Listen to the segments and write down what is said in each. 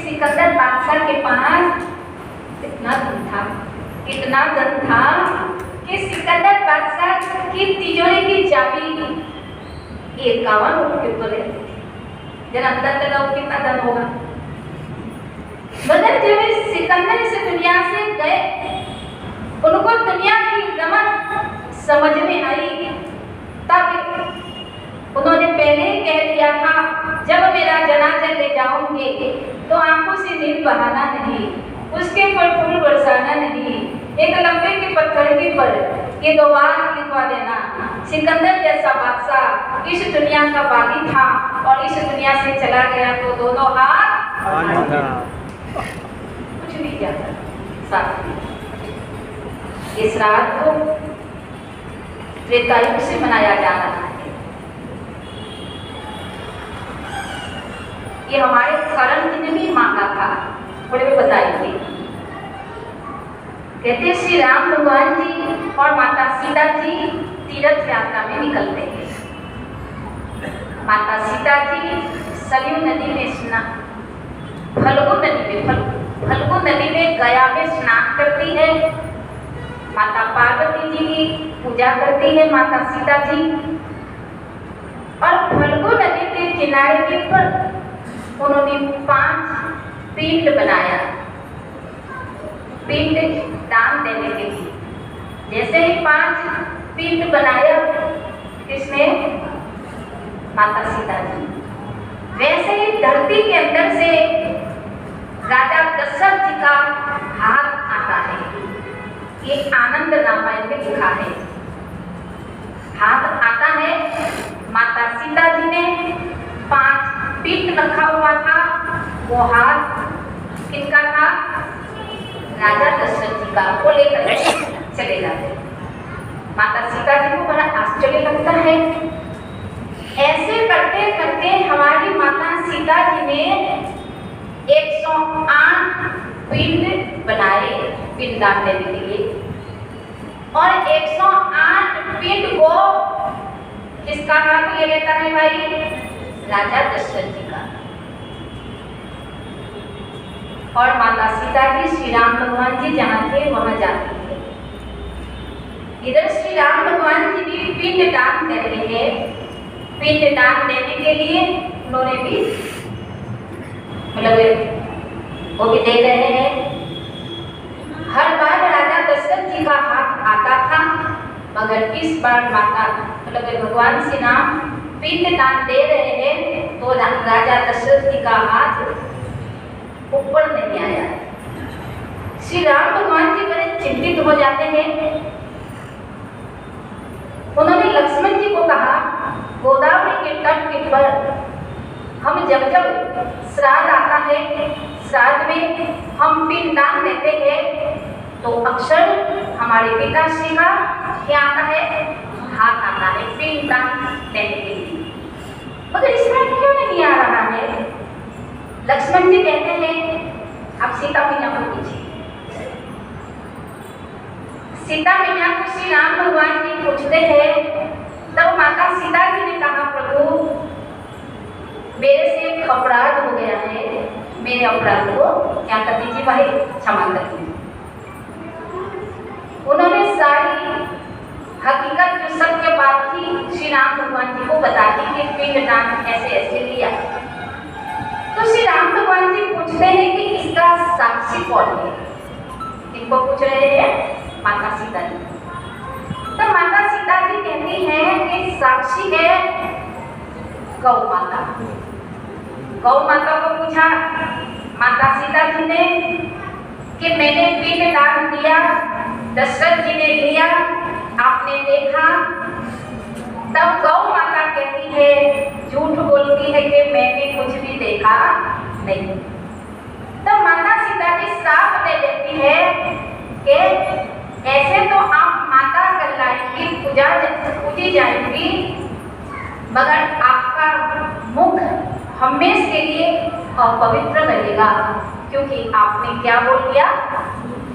सिकंदर बादशाह के पास इतना धन था कि सिकंदर बादशाह की तिजोरी की चाबी 51 ऊँट के ऊपर रहती थी। जरा अंदर लगाओ कितना धन होगा। मगर जब सिकंदर इस दुनिया से गए, उनको दुनिया की रमत समझ में आई, तब उन्होंने पहले ही कह दिया था, जब मेरा जनाजा ले जाओगे तो आंखों से नींद बहाना नहीं, उसके पर फूल बरसाना नहीं, एक लंबे के पत्थर के पर ये 2 बार लिखवा देना। सिकंदर जैसा बादशाह इस दुनिया का बागी था और इस दुनिया से चला गया तो दोनों हाथ कुछ नहीं जाता साथ। इस रात को त्रेता युग से मनाया जा रहा है। ये हमारे करण जी ने भी मांगा था, थोड़े में बताएंगे। कहते श्री राम भगवान जी और माता सीता जी तीर्थ यात्रा में निकलते हैं। माता सीता जी सरयू नदी में स्नान, फल्गु नदी में गया में स्नान करती है। माता पार्वती जी की पूजा करती है माता सीता जी, और फल्गु नदी के किनारे के पर उन्होंने 5 पिंड बनाया, पिंड दान देने के लिए। जैसे ही 5 पिंड बनाया किसने? माता सीता जी। वैसे ही धरती के अंदर से राजा दशरथ जी का हाथ आता है। ये आनंद रामायण में लिखा है। हाथ आता है, माता सीता जी ने 5 पिंड रखा हुआ था। वो हाथ किसका था? राजा दशरथ जी का। वो लेकर चले जाते। माता सीता जी को बड़ा आश्चर्य लगता है। ऐसे करते करते हमारी माता सीता जी ने 108 पिंड बनाए पिंडदान देने के लिए, और 108 पिंड को किसका हाथ ले लेता है भाई? राजा दशरथ जी का। और माता सीता जी श्री राम भगवान जी जहाँ थे वहां जाती है। इधर श्री राम भगवान जी भी पिंड दान कर रहे हैं। पिंड दान देने के लिए उन्होंने भी मतलब वो भी दे रहे हैं। हर बार राजा दशरथ जी का हाथ आता था, मगर इस बार माता मतलब भगवान श्री राम पिंड दान दे रहे हैं तो राजा दशरथ जी का हाथ ऊपर नहीं आया। श्री राम भगवान जी बड़े चिंतित हो जाते हैं। उन्होंने लक्ष्मण जी को कहा, गोदावरी के तट के पर हम जब श्राद्ध आता है, श्राद्ध में हम पिंडदान देते हैं तो अक्सर हमारे पिताश्री का क्या आता है? हाथ आता है पिंडदान देने के लिए, मगर इस बार क्यों नहीं आ रहा है? लक्ष्मण जी कहते हैं, आप सीता मैया को पूछिए। सीता मैया को श्री राम भगवान जी पूछते हैं। तब माता सीता जी ने कहा, प्रभु मेरे से एक अपराध हो गया है, मेरे अपराध को क्या कर दीजिए भाई, क्षमा कर दीजिए। उन्होंने सारी हकीकत जो सत्य बात थी श्री राम भगवान जी को बता दी कि पिंडदान ऐसे ऐसे लिया। तो श्री राम भगवान जी पूछते हैं कि इसका साक्षी कौन है? किनको पूछ रहे हैं? माता सीता जी। तो माता सीता जी कहती हैं कि साक्षी है गौ माता। गौ माता को पूछा माता सीता जी ने कि मैंने पिंड दान दिया, दशरथ जी ने लिया, आपने देखा देखा नहीं। तो माता सीता जी साफ दे देती है कि ऐसे तो आप माता कहलाएंगी, पूजी जाएंगी, मगर आपका मुख हमेशा के लिए अपवित्र रहेगा, क्योंकि आपने क्या बोल दिया?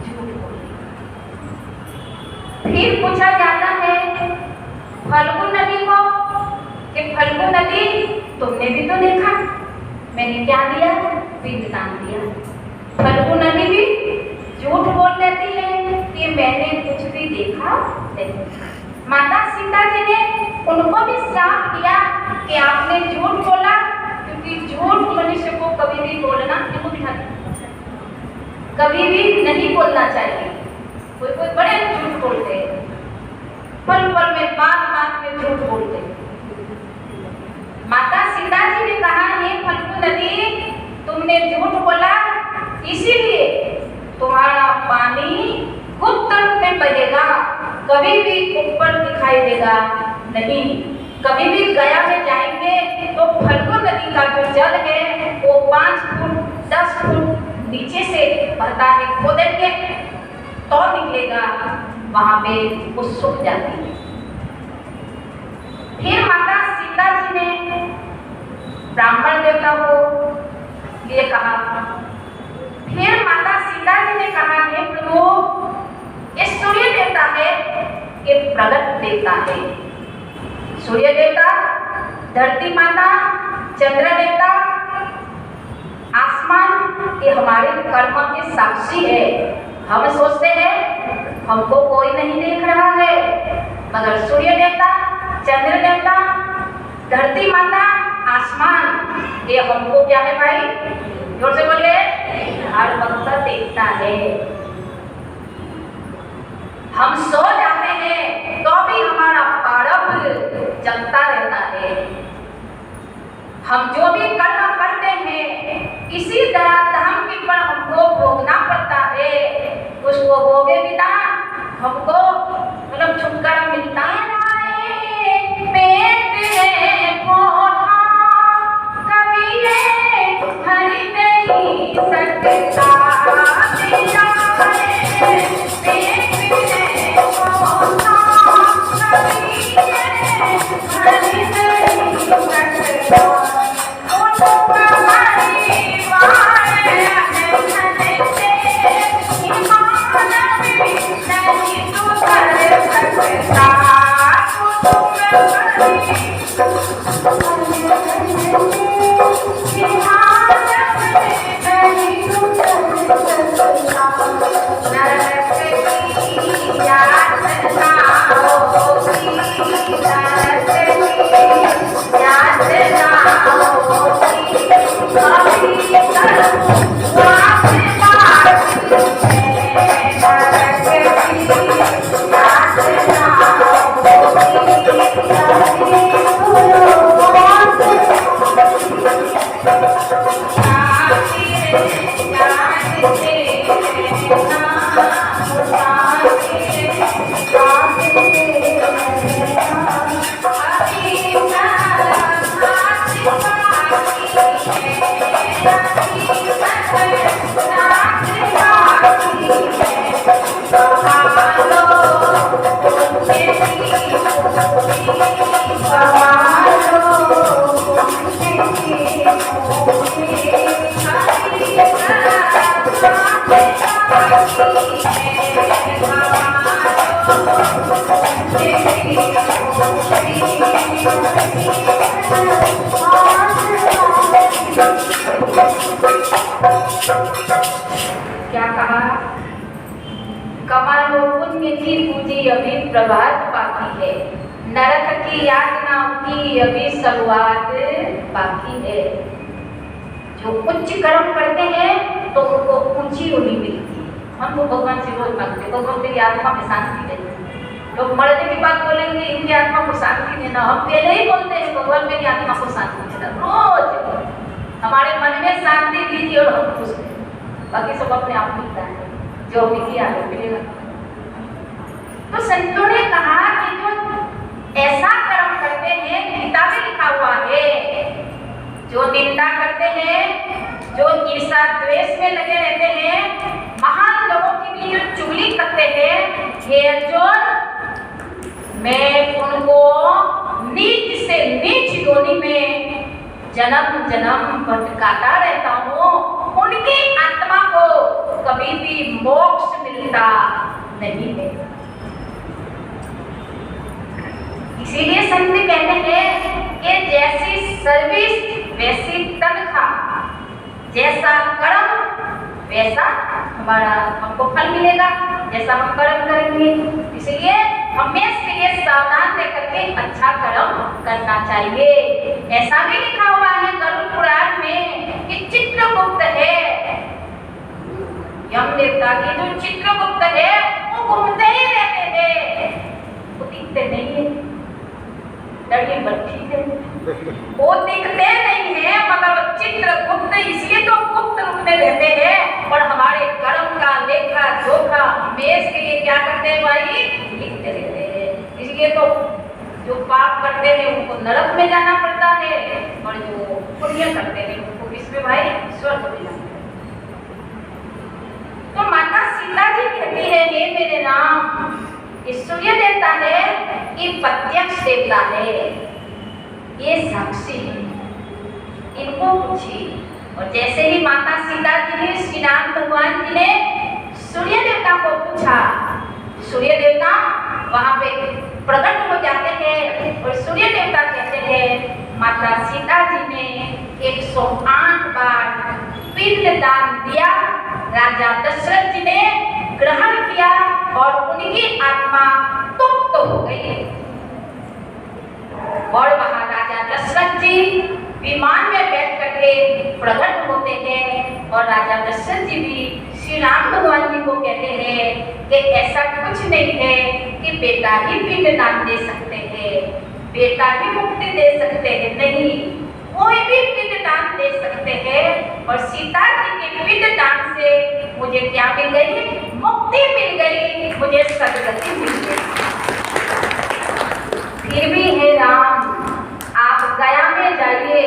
झूठ बोल दिया। फिर पूछा जाता है फल्गु नदी को कि फल्गु नदी तुमने भी तो देखा, मैंने क्या दिया? पिंडदान दिया। फल्गु नदी भी झूठ बोल देती है कि मैंने कुछ भी देखा नहीं। माता सीता जी ने उनको भी साफ किया कि आपने झूठ बोला, क्योंकि झूठ मनुष्य को कभी भी बोलना कभी भी नहीं बोलना चाहिए। कोई कोई बड़े झूठ बोलते हैं, पल पल में बात में झूठ बोलते हैं। माता सीता जी ने कहा ये फल्गु नदी तुमने झूठ बोला, इसीलिए तुम्हारा पानी गुप्त रूप में बहेगा, कभी भी ऊपर दिखाई देगा नहीं। कभी भी गया में जाएंगे तो फल्गु नदी का जो जल है वो 5 फुट 10 फुट नीचे से बहता है, खोदेंगे तो निकलेगा, वहां पे वो सूख जाती है। फिर माता सीता जी ने ब्राह्मण देवता को ये कहा। फिर माता सीता जी ने कहा हे प्रभु, ये सूर्य देवता है, ये प्रगट देवता है। सूर्य देवता, धरती माता, चंद्र देवता, आसमान, ये हमारे कर्म के साक्षी है। हम सोचते हैं हमको कोई नहीं देख रहा है, मगर सूर्य देवता, चंद्र देवता, धरती माता, आसमान, ये हमको क्या है भाई? जोर से बोलिए, हर वक्त देखता है। हम सो जाते हैं तो भी हमारा प्रारब्ध जगता रहता है। हम जो भी कर्म करते हैं इसी तरह धाम के पर हमको भोगना पड़ता है। उसको भोगे बिना हमको मतलब छुटकारा मिलता है। पेट में कोठा कभी ये हरि नहीं सकता दिया है। पेट में कोठा कभी ये हरि नहीं सकता। क्या कहा? कमालो पुण्य की पूंजी अभी प्रभात बाकी है, नरक की यातना की अभी शुरुआत बाकी है। जो उच्च कर्म करते हैं तो उनको ऊंची उन्हीं मिलती है। हम तो भगवान से रोज मांगते हैं, भगवान तेरी आत्मा में शांति दे। लोग मरने की बात बोलेंगे इनकी आत्मा को शांति देना, हम पहले ही बोलते हैं भगवान मेरी आत्मा को शांति देना। रोज हमारे मन में शांति दीजिए और हम खुश हैं, बाकी सब अपने आप मिलता है, जो हमने किया है मिलेगा। तो संतों ने कहा कि जो ऐसा कर्म करते हैं, गीता में लिखा हुआ है, जो निंदा करते हैं, जो ईर्ष्या द्वेष में लगे रहते हैं, महान लोगों की भी जो चुगली करते हैं, हे अर्जुन, मैं उनको नीच से नीच योनि में जन्म जन्म भटकाता रहता हूँ, उनकी आत्मा को कभी भी मोक्ष मिलता नहीं है। इसीलिए संत कहते हैं कि जैसी सर्विस वैसी तनख्वाह, जैसा कर्म वैसा हमको फल मिलेगा, जैसा हम कर्म करेंगे। इसलिए हमेशा ये सावधान रह करके अच्छा कर्म करना चाहिए। ऐसा भी लिखा हुआ है गरुड़ पुराण में कि चित्रगुप्त है, यम देवता की जो चित्रगुप्त है वो घूमते ही रहते हैं, वो दिखते नहीं है, लड़की बच्ची है, वो दिखते नहीं है, मगर चित्रगुप्त इसलिए तो गुप्त रूप में रहते हैं। और हमारे कर्म का लेखा जोखा हमेश के लिए क्या करते हैं भाई, लिखते रहते हैं। इसलिए तो जो पाप करते हैं उनको नरक में जाना पड़ता है, और जो पुण्य करते हैं उनको किसमें भाई, स्वर्ग में जाना। तो माता सीता जी कहती है, हे मेरे राम, ये सूर्य देवता है, ये प्रत्यक्ष देवता है, ये साक्षी है, इनको पूछिए। और जैसे ही माता सीता जी ने, श्री राम भगवान जी ने सूर्य देवता को पूछा, सूर्य देवता वहां पे प्रकट हो जाते हैं और सूर्य देवता कहते हैं, माता सीता जी ने 108 बार पिंड दान दिया, राजा दशरथ जी ने ग्रहण किया और उनकी आत्मा तृप्त हो गई। और वहां राजा दशरथ जी विमान में बैठ करके प्रकट होते हैं और राजा दशरथ जी भी श्री राम भगवान जी को कहते हैं कि ऐसा कुछ नहीं है कि बेटा ही पिंड दान दे सकते हैं, बेटा ही मुक्ति दे सकते हैं, नहीं, कोई भी पिंड दान दे सकते हैं। और सीता जी के पिंड दान से मुझे क्या मिल गई, मुक्ति मिल गई, मुझे सदगति मिल गई। फिर भी हे राम, आप गया में जाइए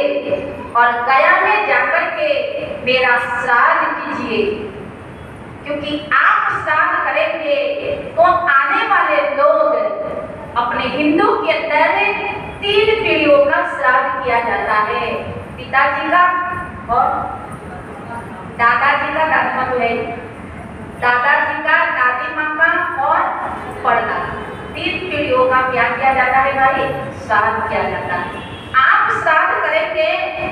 और गया में जाकर के मेरा श्राद्ध कीजिए, क्योंकि आप श्राद्ध करेंगे तो आने वाले लोग, अपने हिंदू के अंदर 3 पीढ़ियों का श्राद्ध किया जाता है, पिताजी का और दादाजी का, दादी माँ है, दादाजी का, दादी माँ का और पड़दा, 3 पीढ़ियों का क्या किया जाता है भाई, श्राद्ध किया जाता है। आप श्राद्ध करेंगे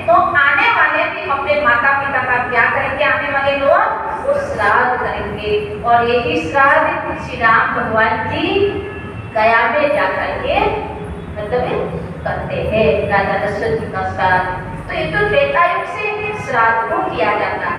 तो आने वाले भी अपने माता पिता का क्या करेंगे, आने वाले लोग वो श्राद्ध करेंगे। और यही श्राद्ध श्री राम भगवान जी गया में जाकर के मतलब करते हैं, राजा दशरथ जी का श्राद्ध। तो ये तो त्रेता युग से श्राद्ध को किया जाता है।